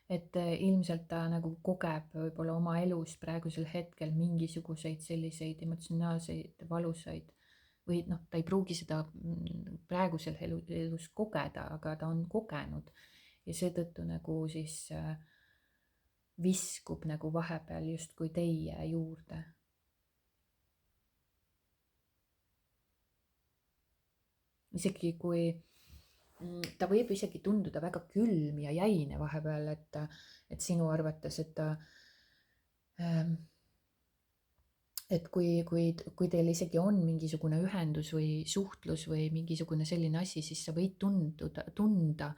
Et ilmselt ta nagu kogeb võib-olla oma elus praegusel hetkel mingisuguseid selliseid emotsionaalseid valusaid või ta ei pruugi seda praegusel elus kogeda, aga ta on kogenud ja seetõttu nagu siis viskub nagu vahepeal justkui teie juurde. Isegi kui ta võib isegi tunduda väga külm ja jäine vahepeal, et sinu arvates, et kui teil isegi on mingisugune ühendus või suhtlus või mingisugune selline asi, siis sa võid tunda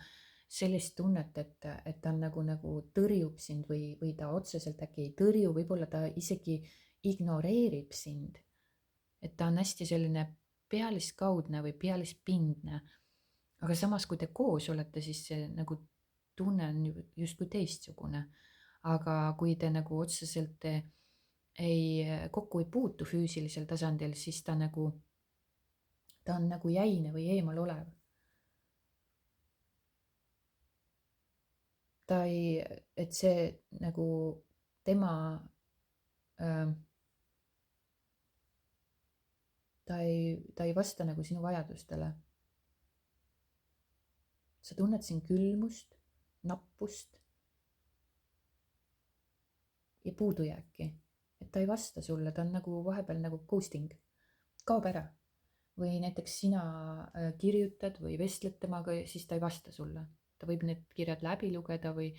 sellist tunnet, et ta nagu tõrjub sind või ta otseselt äkki ei tõrju, võib-olla ta isegi ignoreerib sind. Et ta on hästi selline pealiskaudne või pealispindne. Aga samas, kui te koos olete, siis see nagu tunne on justkui teistsugune. Aga kui te nagu otseselt kokku ei puutu füüsilisel tasandil, siis ta on nagu jäine või eemal olev. Et see nagu tema, ta ei vasta nagu sinu vajadustele. Sa tunned siin külmust, nappust ja puudujääki. Et ta ei vasta sulle, ta on nagu vahepeal nagu ghosting, kaob ära. Või näiteks sina kirjutad või vestled temaga ja siis ta ei vasta sulle. Ta võib need kirjad läbi lugeda või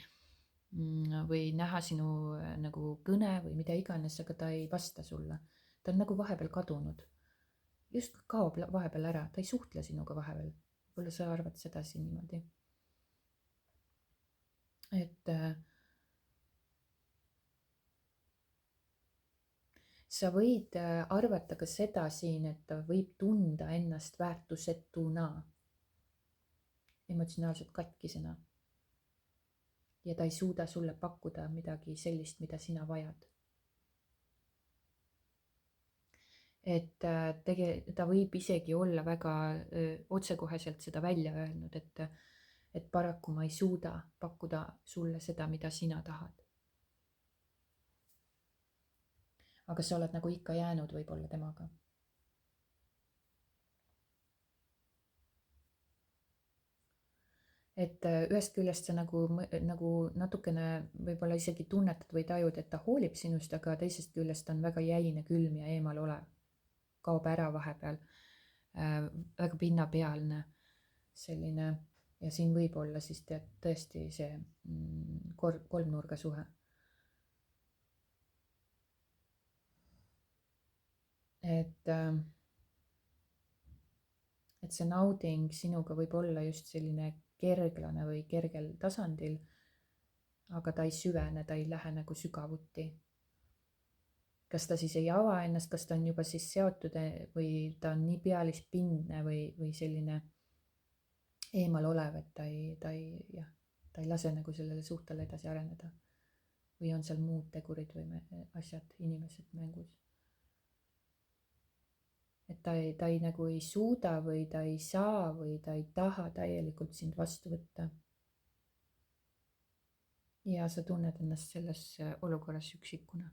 näha sinu nagu kõne või mida iganes, aga ta ei vasta sulle. Ta on nagu vahepeal kadunud. Just kaob vahepeal ära, ta ei suhtle sinuga vahepeal. Võib-olla sa arvad sedasi niimoodi. Et sa võid arvata ka seda siin, et ta võib tunda ennast väärtusetuna, emotsionaalselt katkisena. Ja ta ei suuda sulle pakkuda midagi sellist, mida sina vajad. Et ta võib isegi olla väga otsekoheselt seda välja öelnud, et paraku ma ei suuda pakkuda sulle seda, mida sina tahad. Aga sa oled nagu ikka jäänud võib-olla temaga. et ühest küljest sa nagu natukene võib-olla isegi tunnetad või tajud, et ta hoolib sinust, aga teisest küljest ta on väga jäine, külm ja eemalolev, kaob ära vahepeal, väga pinnapealne selline. Ja siin võib olla siis tõesti see kolmnurga suhe. et see nauding sinuga võib olla just selline kerglane või kergel tasandil, aga ta ei süvene, ta ei lähe nagu sügavuti. Kas ta siis ei ava ennast, kas ta on juba siis seotud või ta on nii pealispindne või selline eemal olev, et ta ei lase nagu sellele suhtele edasi areneda. Või on seal muud tegurid või asjad, inimesed mängus. Et ta ei nagu ei suuda või ta ei saa või ta ei taha täielikult sind vastu võtta. Ja sa tunned ennast selles olukorras üksikuna.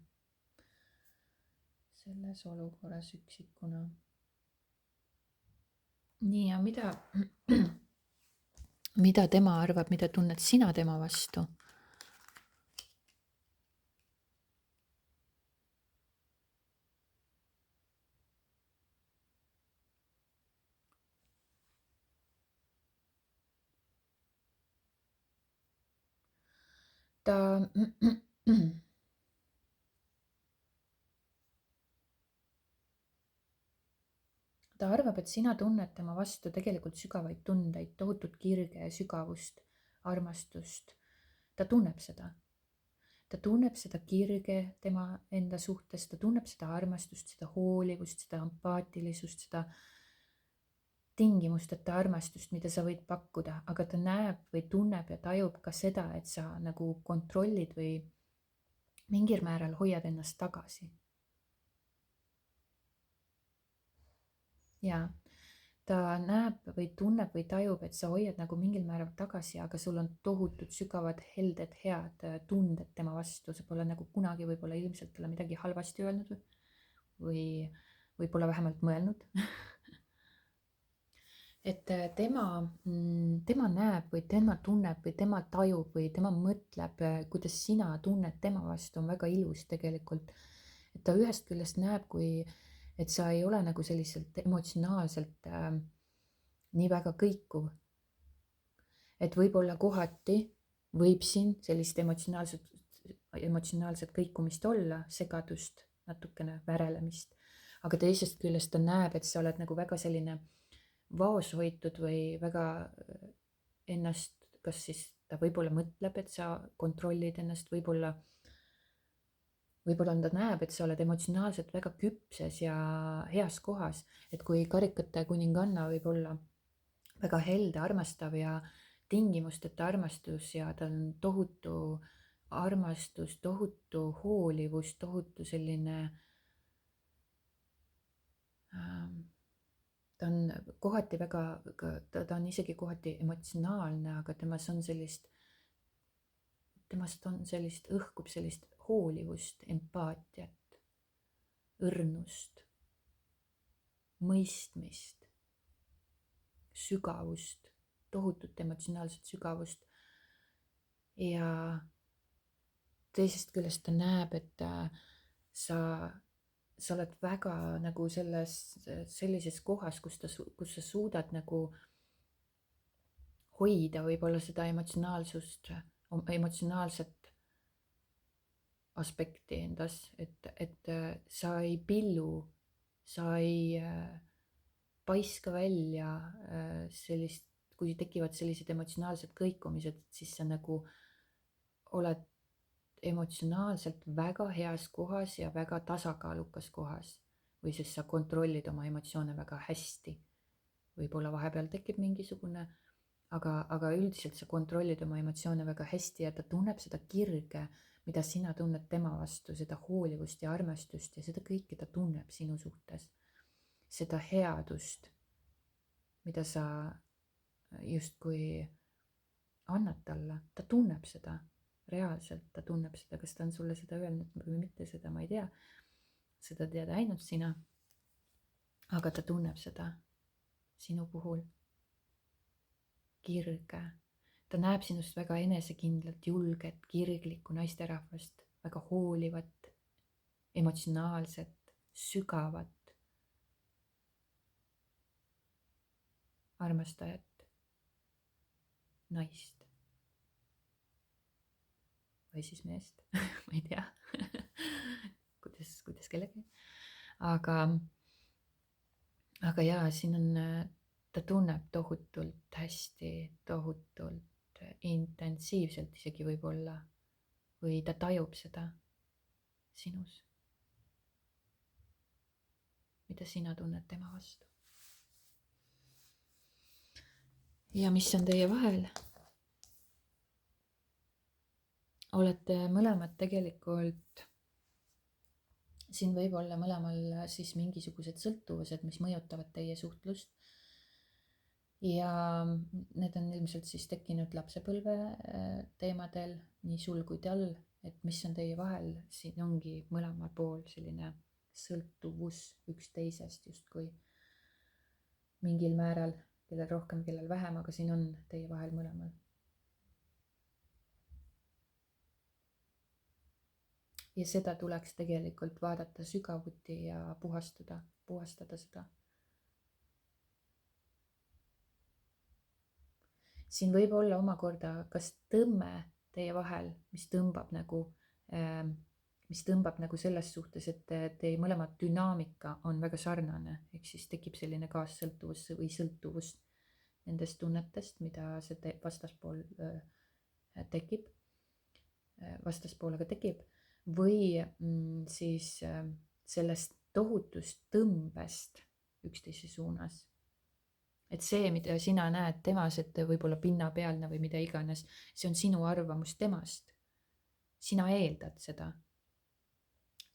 Nii, ja mida tema arvab, mida tunned sina tema vastu? Ta arvab, et sina tunned tema vastu tegelikult sügavaid tundeid, tohutut kirge ja sügavust, armastust. Ta tunneb seda. Ta tunneb seda kirge tema enda suhtes, ta tunneb seda armastust, seda hoolivust, seda empaatilisust, seda tingimusteta armastust, mida sa võid pakkuda, aga ta näeb või tunneb ja tajub ka seda, et sa nagu kontrollid või mingil määral hoiad ennast tagasi. Ja ta näeb või tunneb või tajub, et sa hoiad nagu mingil määral tagasi, aga sul on tohutud sügavad, helded, head tunded tema vastu, sa pole nagu kunagi võib-olla ilmselt talle midagi halvasti öelnud või võib-olla vähemalt mõelnud. et tema näeb või tema tunneb või tema tajub või tema mõtleb, kuidas sina tunned tema vastu, on väga ilus tegelikult. Et ta ühest küljest näeb, et sa ei ole nagu selliselt emotsionaalselt nii väga kõikuv. Et võib-olla kohati võib siin sellist emotsionaalset kõikumist olla, segadust, natukene värelemist, aga teisest küljest ta näeb, et sa oled nagu väga selline vaoshoitud või väga ennast, kas siis ta võib-olla mõtleb, et sa kontrollid ennast, võib-olla ta näeb, et sa oled emotsionaalselt väga küpses ja heas kohas, et kui karikate kuninganna võib olla väga helde, armastav ja tingimusteta armastus ja tal on tohutu armastus, tohutu hoolivus, tohutu selline ta on kohati väga, ta on isegi kohati emotsionaalne, aga temast on sellist, õhkub sellist hoolivust, empaatiat, õrnust, mõistmist, sügavust, tohutut emotsionaalset sügavust. Ja teisest küljest ta näeb, et sa oled väga nagu sellises kohas, kus sa suudad nagu hoida võib-olla seda emotsionaalset aspekti endas, et sa ei pillu, sa ei paiska välja sellist, kui tekivad sellised emotsionaalsed kõikumised, siis sa nagu oled emotsionaalselt väga heas kohas ja väga tasakaalukas kohas või siis sa kontrollid oma emotsioone väga hästi. Võib-olla vahepeal tekib mingisugune, aga üldiselt sa kontrollid oma emotsioone väga hästi ja ta tunneb seda kirge, mida sina tunned tema vastu, seda hoolivust ja armastust ja seda kõike ta tunneb sinu suhtes. Seda headust, mida sa justkui annad talle, ta tunneb seda. Reaalselt ta tunneb seda, kas ta on sulle seda öelnud või mitte, seda ma ei tea. Seda tead ainult sina. Aga ta tunneb seda sinu puhul. Kirge, ta näeb sinust väga enesekindlat, julget, kirglikku naisterahvast, väga hoolivat, emotsionaalset, sügavat, armastajat naist või siis meest ma ei tea kuidas kellegi, aga jaa, siin on, ta tunneb tohutult hästi, tohutult intensiivselt isegi võib-olla, või ta tajub seda sinus, mida sina tunned tema vastu. ja mis on teie vahel? olete mõlemad tegelikult, siin võib olla mõlemal siis mingisugused sõltuvused, mis mõjutavad teie suhtlust. ja need on ilmselt siis tekkinud lapsepõlve teemadel, nii sul kui tal, et mis on teie vahel, siin ongi mõlemal pool selline sõltuvus üksteisest justkui mingil määral, kellel rohkem, kellel vähem, aga siin on teie vahel mõlemal. ja seda tuleks tegelikult vaadata sügavuti ja puhastada seda. siin võib olla omakorda kas tõmme teie vahel, mis tõmbab nagu selles suhtes, et teie mõlema dünaamika on väga sarnane, ehk siis tekib selline kaassõltuvus või sõltuvus nendest tunnetest, mida see vastaspool tekib, vastaspoolega tekib, või siis sellest tohutust tõmbest üksteise suunas. et see, mida sina näed temas, et võib-olla pinnapealne või mida iganes, see on sinu arvamus temast. sina eeldad seda.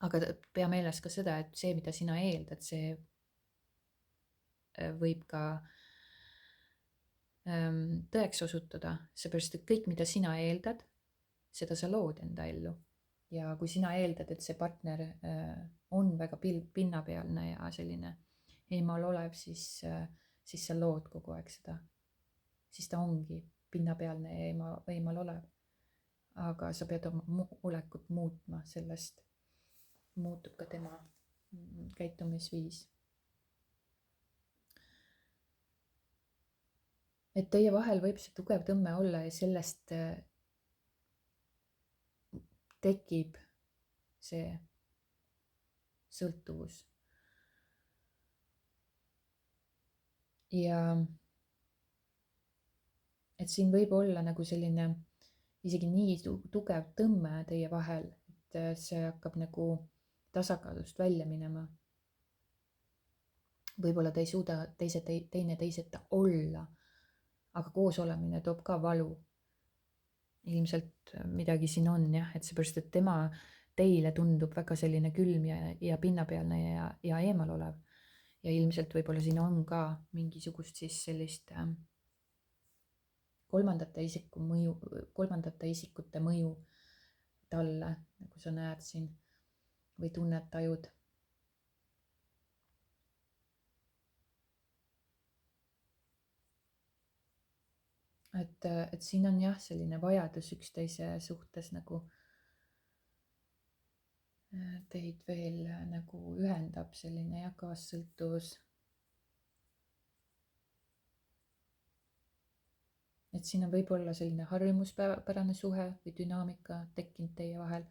aga pea meeles ka seda, et see, mida sina eeldad, see võib ka tõeks osutuda, seepärast et kõik, mida sina eeldad, seda sa lood enda ellu. ja kui sina eeldad, et see partner on väga pinnapealne ja selline eemal olev, siis sa lood kogu aeg seda. siis ta ongi pinnapealne ja eemal olev. aga sa pead oma olekut muutma, sellest muutub ka tema käitumisviis. et teie vahel võib see tugev tõmme olla ja sellest tekib see sõltuvus. ja et siin võib olla nagu selline isegi nii tugev tõmme teie vahel, et see hakkab nagu tasakaalust välja minema. võib-olla te ei suuda teineteiseta olla, aga koos olemine toob ka valu. ilmselt midagi siin on jah, et seepärast, et tema teile tundub väga selline külm ja pinnapealne ja eemal olev. ja ilmselt võib-olla siin on ka mingisugust siis sellist kolmandate isikute mõju talle, nagu sa näed siin või tunned, tajud. et siin on jah, selline vajadus üksteise suhtes nagu teid veel nagu ühendab, selline jah, kaassõltuvus. et siin on võib-olla selline harjumuspärane suhe või dünaamika tekkinud teie vahel,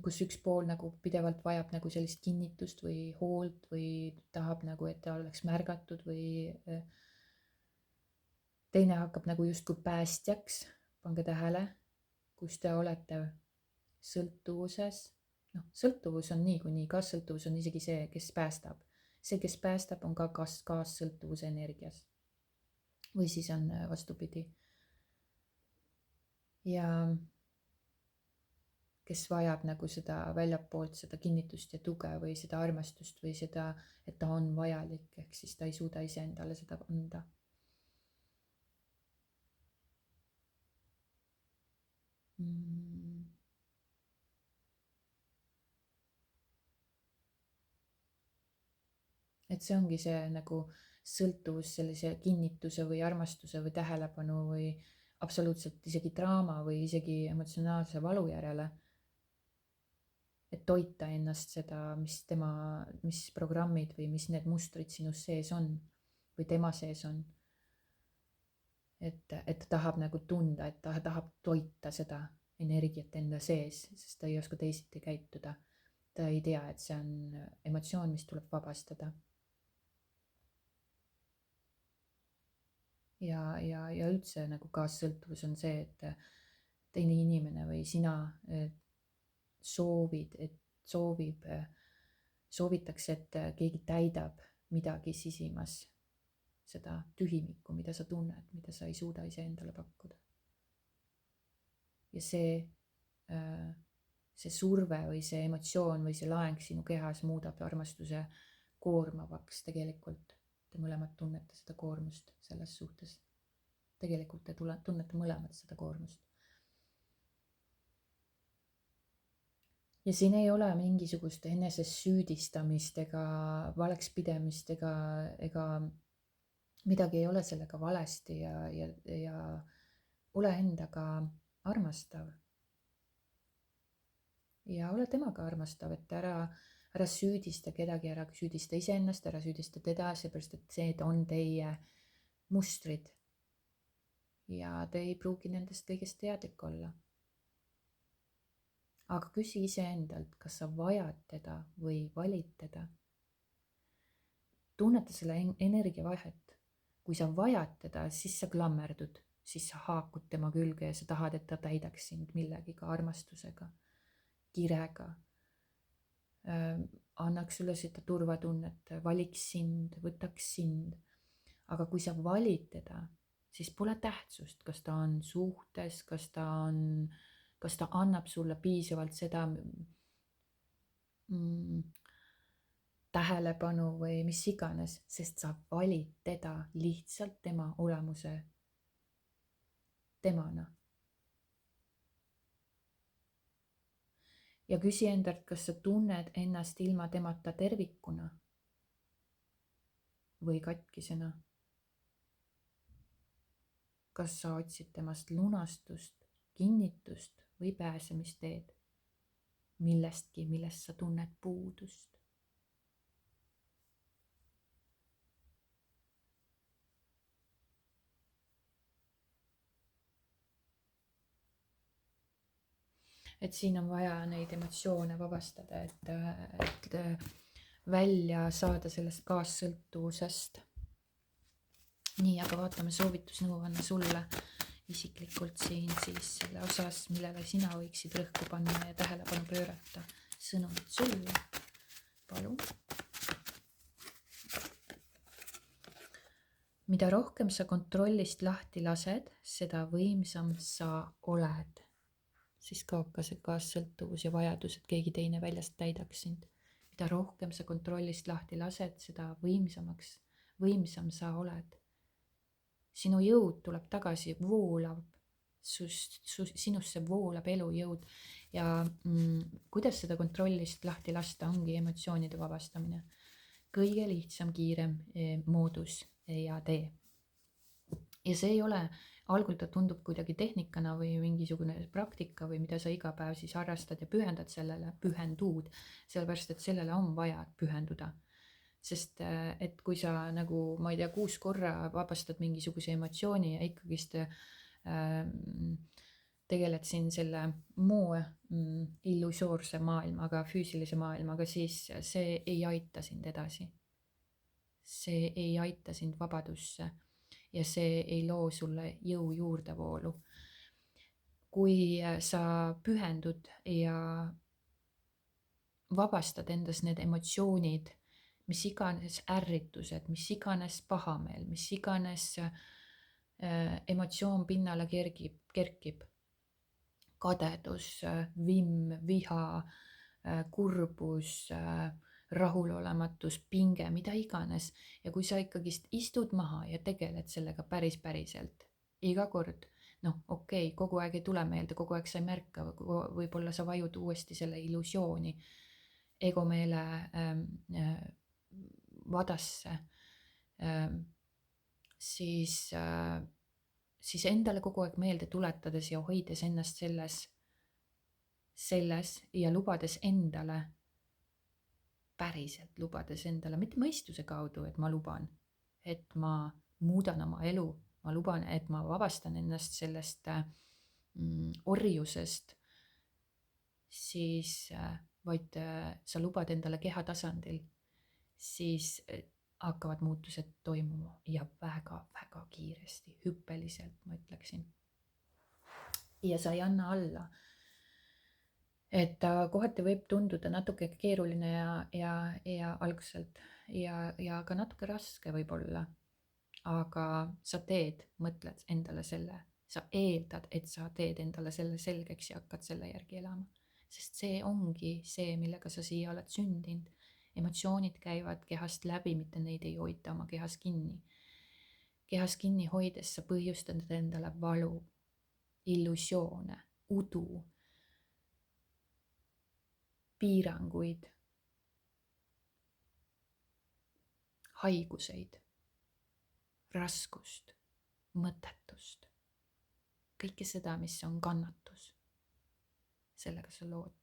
kus üks pool nagu pidevalt vajab nagu sellist kinnitust või hoolt või tahab nagu, et ta oleks märgatud või teine hakkab nagu justkui päästjaks, pange tähele, kus te olete sõltuvuses. sõltuvus on niikuinii, kaassõltuvus on isegi see, kes päästab. see, kes päästab, on ka kaassõltuvuse energias. või siis on vastupidi. ja kes vajab nagu seda väljapoolt, seda kinnitust ja tuge või seda armastust või seda, et ta on vajalik, ehk siis ta ei suuda iseendale seda anda. et see ongi see nagu sõltuvus sellise kinnituse või armastuse või tähelepanu või absoluutselt isegi draama või isegi emotsionaalse valu järele. Et toita ennast seda, mis programmid või mis need mustrid sinus sees on või tema sees on. Et ta tahab nagu tunda, et ta tahab toita seda energiat enda sees, sest ta ei oska teisiti käituda. Ta ei tea, et see on emotsioon, mis tuleb vabastada. Ja üldse nagu kaassõltuvus on see, et teine inimene või sina soovitakse, et keegi täidab midagi sisimas, seda tühimikku, mida sa tunned, mida sa ei suuda iseendale pakkuda. Ja see surve või see emotsioon või see laeng sinu kehas muudab armastuse koormavaks tegelikult. Te mõlemad tunnete seda koormust selles suhtes. Tegelikult te tunnete mõlemad seda koormust. Ja siin ei ole mingisugust eneses süüdistamist ega valeks pidemist ega midagi ei ole sellega valesti ja ole endaga armastav. Ja ole temaga armastav, et ära süüdista kedagi, ära süüdista iseennast, ära süüdista teda, seepärast et need on teie mustrid. Ja te ei pruugi nendest kõigest teadlik olla. Aga küsi iseendalt, kas sa vajad teda või valid teda. Tunneta selle energia vahet. Kui sa vajad teda, siis sa klammerdud, siis sa haakud tema külge ja sa tahad, et ta täidaks sind millegiga, armastusega, kirega, annaks sulle seda turvatunnet, valiks sind, võtaks sind. Aga kui sa valid teda, siis pole tähtsust, kas ta on suhtes, kas ta annab sulle piisavalt seda tähelepanu või mis iganes, sest sa valid teda lihtsalt tema olemuse temana. Ja küsi endalt, kas sa tunned ennast ilma temata tervikuna või katkisena. Kas sa otsid temast lunastust, kinnitust või pääsemisteed millestki, millest sa tunned puudust. Et siin on vaja neid emotsioone vabastada, et välja saada sellest kaassõltuvusest. Nii, aga vaatame soovitusnõuanne sulle isiklikult siin siis selle osas, millele sina võiksid rõhku panna ja tähelepanu pöörata. Sõnumid sulle, palun. Mida rohkem sa kontrollist lahti lased, seda võimsam sa oled. Siis kaob ka see kaassõltuvus ja vajadus, et keegi teine väljast täidaks sind. Mida rohkem sa kontrollist lahti lased, seda võimsam sa oled. Sinu jõud tuleb tagasi, voolab, sinusse voolab elujõud ja kuidas seda kontrollist lahti lasta, ongi emotsioonide vabastamine. Kõige lihtsam, kiirem moodus ja tee. Ja see ei ole, algul ta tundub kuidagi tehnikana või mingisugune praktika või mida sa iga päev siis harrastad ja pühendad sellele, pühendud, sellepärast et sellele on vaja pühenduda. Sest et kui sa nagu, ma ei tea, 6 korra vabastad mingisuguse emotsiooni ja ikkagist tegeled siin selle muu illusoorse maailmaga, füüsilise maailmaga, siis see ei aita sind edasi. See ei aita sind vabadusse ja see ei loo sulle jõu juurdevoolu. Kui sa pühendud ja vabastad endas need emotsioonid, mis iganes ärritused, mis iganes pahameel, mis iganes emotsioon pinnale kerkib, kadedus, vimm, viha, kurbus, rahulolematus, pinge, mida iganes. Ja kui sa ikkagist istud maha ja tegeled sellega päriselt, iga kord, okei, kogu aeg ei tule meelde, kogu aeg sa ei märka, võib-olla sa vajud uuesti selle illusiooni, egomeele vadasse, siis, siis endale kogu aeg meelde tuletades ja hoides ennast selles ja lubades endale, päriselt lubades endale, mitte mõistuse kaudu, et ma luban, et ma muudan oma elu, ma luban, et ma vabastan ennast sellest orjusest, siis vaid sa lubad endale keha tasandil, siis hakkavad muutused toimuma ja väga-väga kiiresti, hüppeliselt, ma ütleksin. Ja sa ei anna alla. Et kohati võib tunduda natuke keeruline ja algselt ja ka natuke raske võib-olla. Aga sa mõtled endale selle, sa eeldad, et sa teed endale selle selgeks ja hakkad selle järgi elama. Sest see ongi see, millega sa siia oled sündinud. Emotsioonid käivad kehast läbi, mitte neid ei hoita oma kehas kinni. Kehas kinni hoides sa põhjustad endale valu, illusioone, udu, piiranguid, haiguseid, raskust, mõttetust, kõike seda, mis on kannatus. Sellega sa lood.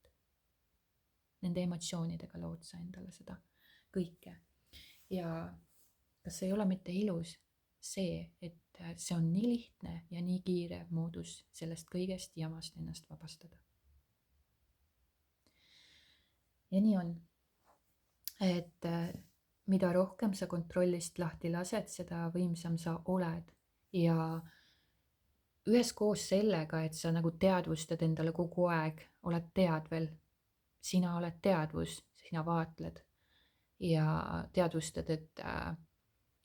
Nende emotsioonidega lood sa endale seda kõike. Ja kas ei ole mitte ilus see, et see on nii lihtne ja nii kiire moodus sellest kõigest jamast ennast vabastada. Ja nii on, et mida rohkem sa kontrollist lahti lased, seda võimsam sa oled ja üheskoos sellega, et sa nagu teadvustad endale kogu aeg, oled teadvel, sina oled teadvus, sina vaatled ja teadvustad, et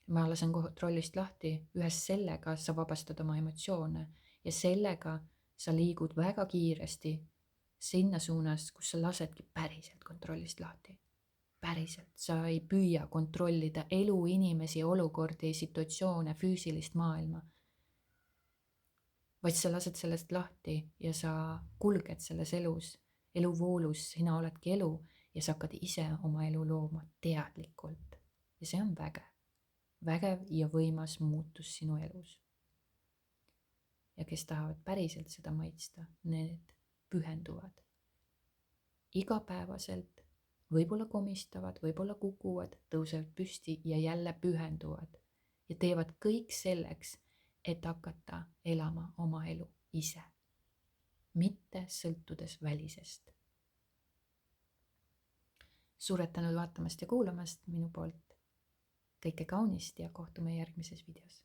ma lasen kontrollist lahti, ühes sellega sa vabastad oma emotsioone ja sellega sa liigud väga kiiresti sinna suunas, kus sa lasedki päriselt kontrollist lahti. Päriselt, sa ei püüa kontrollida elu, inimesi, olukordi, situatsioone, füüsilist maailma, vaid sa lased sellest lahti ja sa kulged selles elus, eluvoolus, sina oledki elu ja sa hakkad ise oma elu looma teadlikult ja see on vägev ja võimas muutus sinu elus. Ja kes tahavad päriselt seda maitsta, need pühenduvad igapäevaselt, võib-olla komistavad, võib-olla kukuvad, tõusevad püsti ja jälle pühenduvad ja teevad kõik selleks, et hakata elama oma elu ise, mitte sõltudes välisest. Suured tänud vaatamast ja kuulamast minu poolt. Kõike kaunist ja kohtume järgmises videos.